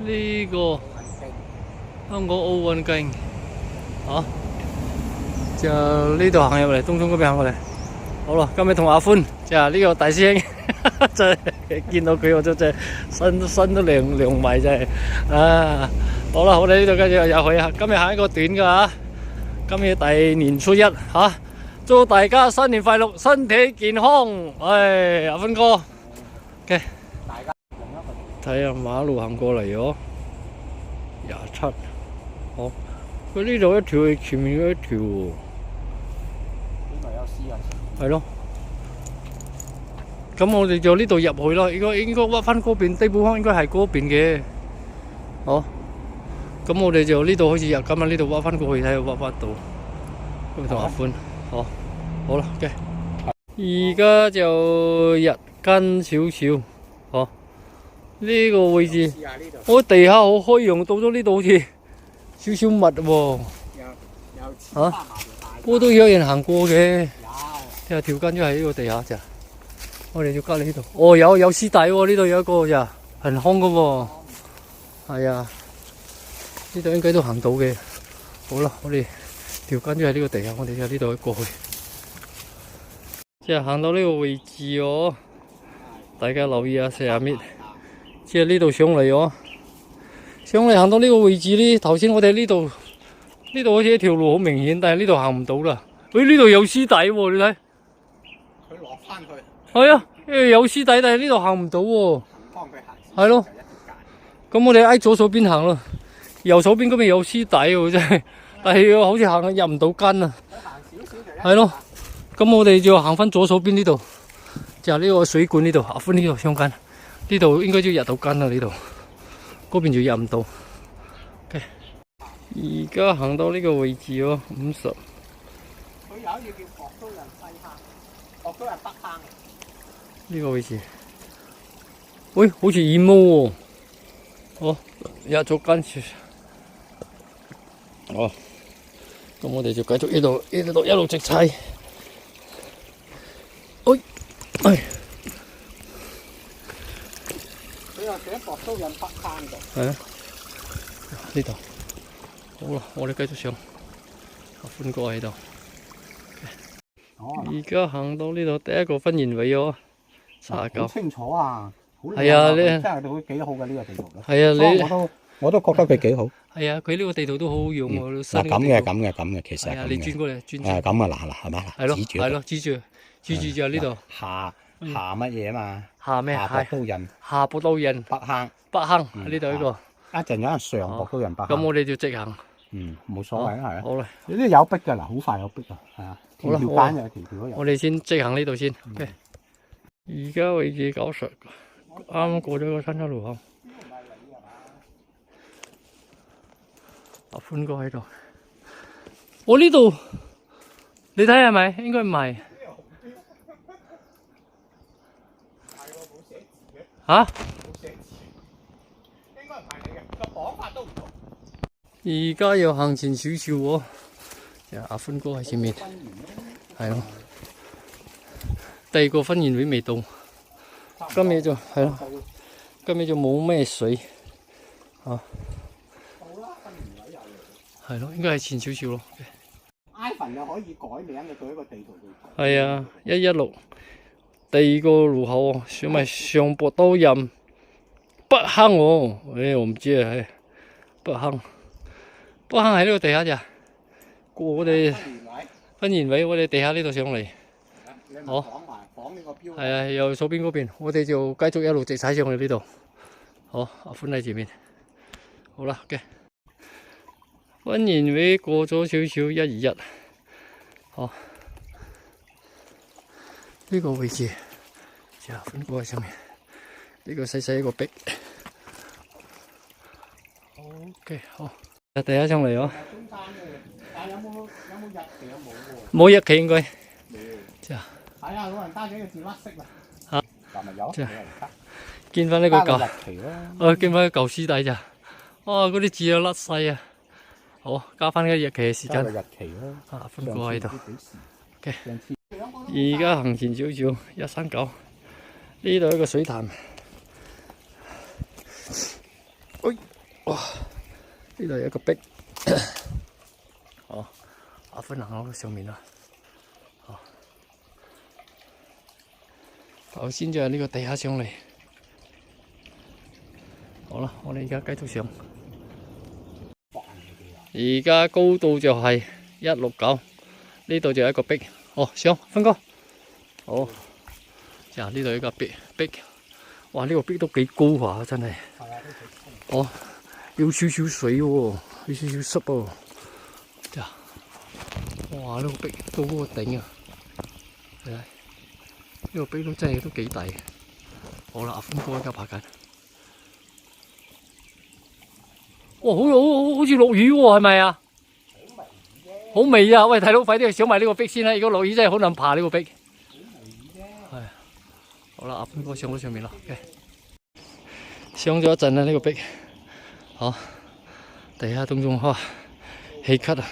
呢個香港奧運徑，啊，就呢度行入嚟，東涌嗰邊行過嚟。好啦，今日同阿歡就係呢個大師兄，真係見到佢我都真係身都涼埋真係啊！好啦，我哋呢度跟住又去啊，今日行一個短嘅嚇，今日大年初一嚇，祝大家新年快樂，身體健康。唉，阿歡哥，OK。睇下馬路行過嚟咗27，好，佢呢度一條，前面嗰一條喎。呢度有私人。係咯。咁我哋就呢度入去咯，應該屈翻嗰邊，地堡坊應該係嗰邊嘅。好。咁我哋就呢度開始入，今日呢度屈翻過去睇下屈翻到。咁同阿歡，好，好啦 ，OK。而家就日間少少，好。呢個位置，我地下好開揚，到咗呢度好似少少密喎。嚇，不過都有人行過嘅。睇下條根都喺呢個地下咋。我哋就隔離呢度。哦，有屍體喎，呢度有一個咋，行空嘅喎。係啊，呢度應該都行到嘅。好啦，我哋條根都喺呢個地下，我哋就呢度過去。即係行到呢個位置哦，大家留意下下面。即係呢度上嚟哦，上嚟行到呢個位置呢，頭先我哋呢度好似一條路好明顯，但係呢度行唔到啦。喂，呢度有屍體喎，你睇。佢落翻去。係啊，因為有屍體，但係呢度行唔到喎。係咯。咁我哋喺左手邊行咯，右手邊嗰邊有屍體喎，真係，但係好似行入唔到根啊。係咯。咁我哋就行翻左手邊呢度，就係呢個水管呢度，阿歡呢度相間。呢度應該都入到根啦，呢度嗰邊就入唔到。OK， 而家行到呢個位置喎，50。佢有一條叫博都人西坑，博都人北坑。呢個位置，喂，好似耳毛喎。哦，入咗根處。哦，咁我哋就繼續呢度一路直踩。哎。係啊，呢度好啦，我哋繼續上。阿歡哥喺度。而家行到呢度第一個婚宴位喎，39。好清楚啊，係啊，真係都幾好嘅呢個地圖。係啊，我都覺得佢幾好。係啊，佢呢個地圖都好好用喎。嗱咁嘅，其實係啊，你轉過嚟，轉。係咁啊，嗱，係嘛？係咯，係咯，指住就呢度。下乜嘢啊嘛？下咩？下博都人。下博都人。北坑呢度呢個。一陣有人上博都人北坑。咁我哋就直行。冇所謂啦，係啊。好啦。呢啲有逼㗎嗱，好快有逼啊，係啊。條間有條都有。我哋先直行呢度先。OK。而家位置90，啱啱過咗個新洲路口。阿歡哥喺度。我呢度，你睇係咪？應該唔係。嚇？冇寫字，應該唔係你嘅，個綁法都唔同。而家又行前少少喎，阿歡哥喺前面，係咯。第二個婚宴會未到，今日就係咯，今日就冇咩水，嚇。係咯，應該係前少少咯。iPhone 又可以改名嘅，佢一個地圖度。係啊，116。第二個路口喎，小米上博都人北坑喎，我唔知啊，係北坑喺呢個地下咋？過我哋婚宴位，我哋地下呢度上嚟。好，係啊，右手邊嗰邊，我哋就繼續一路直踩上去呢度。好，阿歡喺前面。好啦嘅，婚宴位過咗少少121，好。呢個位置，阿歡哥喺上面，呢個細細一個壁。OK， 好，第一上嚟哦。但有冇日期啊？冇日期應該。係啊，老人家幾個字甩色啦。嚇？嗱咪有。見翻呢個舊。日期咯。見翻個舊屍體咋？哦，嗰啲字又甩晒啊！好，加翻個日期嘅時間。日期咯。阿歡哥喺度。OK。而家行前少少139，呢度一個水潭。哇！呢度有一個壁，哦，阿芬行到上面啦。哦，頭先就係呢個地下上嚟。好啦，我哋而家繼續上。而家高度就係169，呢度就有一個壁。哦，上，芬哥。好，呀，呢度有一個壁，哇！呢個壁都幾高下，真係。哦，有少少水喎，有少少濕喎。呀，哇！呢個壁到嗰個頂啊，係呢個壁都真係都幾大。好啦，阿芬哥而家爬緊。哇！好似落雨喎，係咪啊？好微啊！喂，睇到快啲上埋呢個壁先啦！如果落雨真係好難爬呢個壁。係。好啦，阿芬哥上到上面啦。上咗一陣啦，呢個壁。好，地下當中哇，氣咳啊！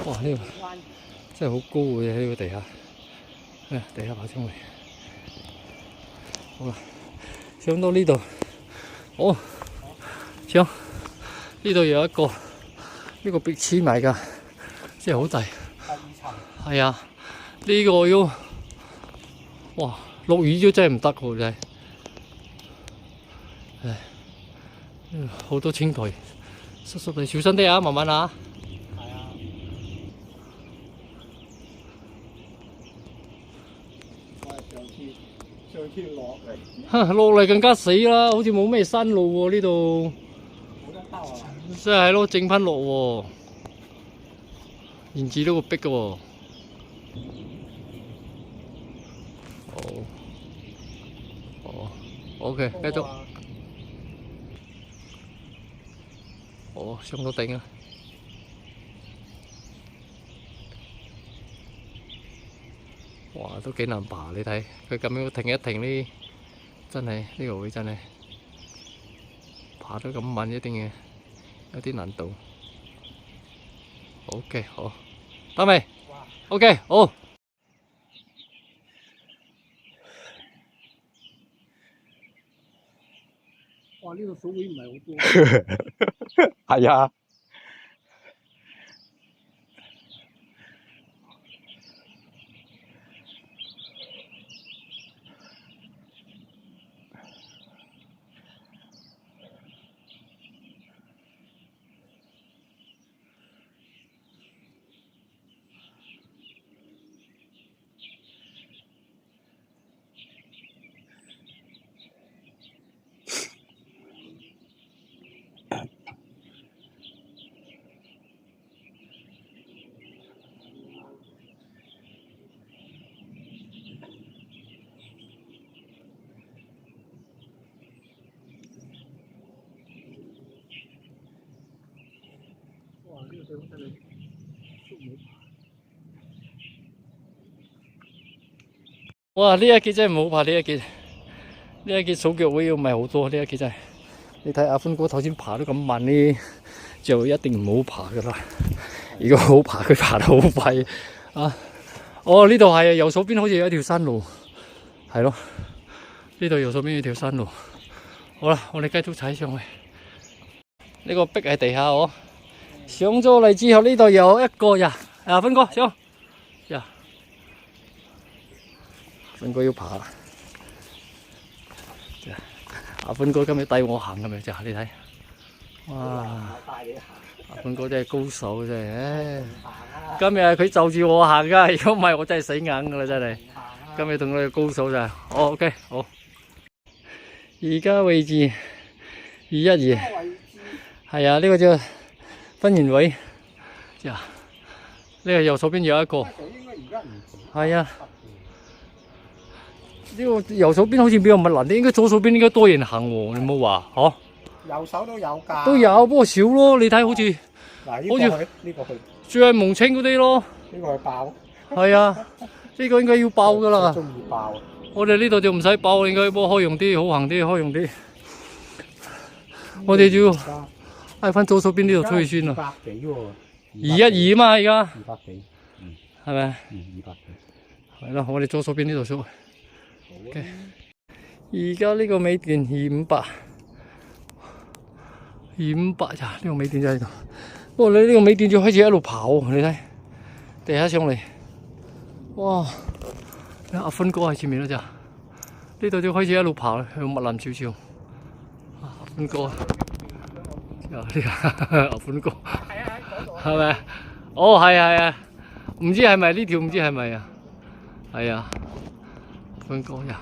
哇，呢個真係好高嘅呢個地下。地下爬上嚟。好啦，上到呢度。好，上。呢度有一個呢個壁黐埋㗎，真係好大。係啊，呢個要哇落雨咗真係唔得喎，真係。唉，好多青苔，濕濕地，小心啲啊，慢慢啊。係啊。上次落嚟。落嚟更加死啦，好似冇咩山路喎呢度。真係咯，整翻落喎，連住呢個壁嘅喎。哦，OK，繼續。哦，上到頂啊！哇，都幾難爬，你睇佢咁樣停一停呢，真係呢個位真係爬得咁慢，一定嘅。有啲難度。OK， 好，得未 ？OK， 好。哇！呢個水位唔係好多。係啊。哇！呢一節真係唔好爬，呢一節數腳位唔係好多，呢一節真係。你睇阿芬哥頭先爬得咁慢呢，就一定唔好爬噶啦。如果好爬，佢爬得好快啊！哦，呢度係右手邊好似有一條山路，係咯。呢度右手邊有條山路。好啦，我哋繼續踩上去。呢個壁喺地下哦。上咗嚟之後，呢度有一個呀，阿芬哥上呀。芬哥要爬，阿芬哥今日帶我行咁樣咋？你睇，哇！阿芬哥真係高手真係，今日佢就住我行噶，如果唔係我真係死硬噶啦真係。今日同佢高手咋？OK， 好。而家位置212，係啊，呢個叫分完位，呀，呢個右手邊有一個，係啊。呢個右手邊好似比較密難啲，應該左手邊應該多人行喎，你冇話嗬？右手都有㗎，都有，不過少咯。你睇好似嗱，好似呢個去，最係蒙清嗰啲咯。呢個去爆，係啊，呢個應該要爆㗎啦。中意爆。我哋呢度就唔使爆，應該不過開用啲，好行啲，開用啲。我哋就要嗌翻左手邊呢度出去先啦。200幾喎212嘛，而家。200幾，係咪？ 200幾。係咯，我哋左手邊呢度出。而家呢個尾段258， 200咋？呢個尾段就喺度。不過你呢個尾段就開始一路跑，你睇地下上嚟，哇！阿芬哥喺前面啦咋？呢度就開始一路跑啦，向密林少少。阿芬哥，呢個阿芬哥，係咪？哦，係啊，唔知係咪呢條？唔知係咪啊？係啊，芬哥呀，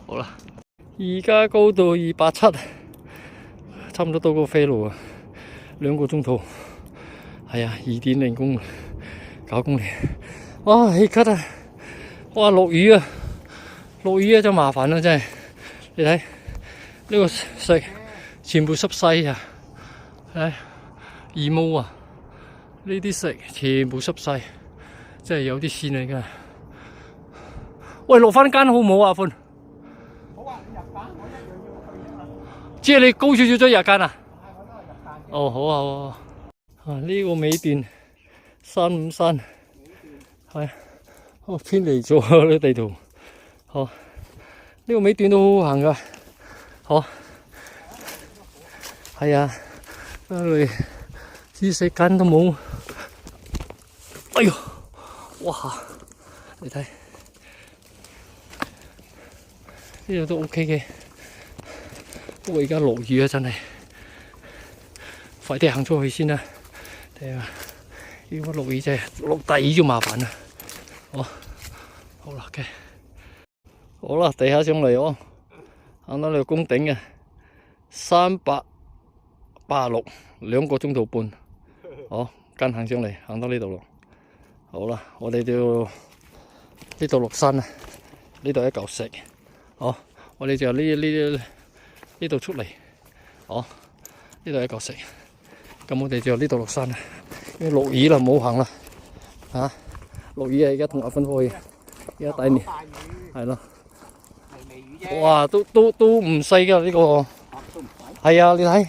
好啦，而家高度270，差唔多到個飛路啊，2個鐘頭。係啊，2.09公里。哇，氣咳啊！哇，落雨啊！落雨啊，就麻煩啦，真係。你睇呢個石全部濕晒啊！睇二毛啊！呢啲石全部濕晒，真係有啲線嚟㗎。喂，落翻間好唔好啊，阿歡？好啊，你入間，我一樣要去啫嘛。即係你高少少咗入間啊？係，我都係入間。哦，好啊，好啊。啊，呢個尾段353，係，我偏離咗呢地圖。好，呢個尾段都好好行㗎。好，係啊，因為啲石根都冇。哎呦，哇！你睇呢度都 OK 嘅，不過而家落雨啊，真係快啲行出去先啦。睇下，如果落雨真係落大雨就麻煩啦。好啦嘅，好啦，地下上嚟哦，行到呢個攻頂嘅386，2個鐘頭半。好，跟行上嚟，行到呢度咯。好啦，我哋就呢度落山啦，呢度一嚿石。好，我哋就呢度出嚟。好，呢度一嚿石。咁我哋就呢度落山啦，因為落雨啦，冇行啦。嚇，落雨啊！而家同阿芬開嘅，而家第年係咯。係微雨啫。哇，都唔細㗎呢個。都唔使。係啊，你睇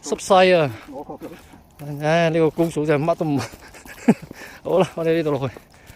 濕晒啊！我覺得。唉，呢個高數真係乜都唔。好啦，我哋呢度落去。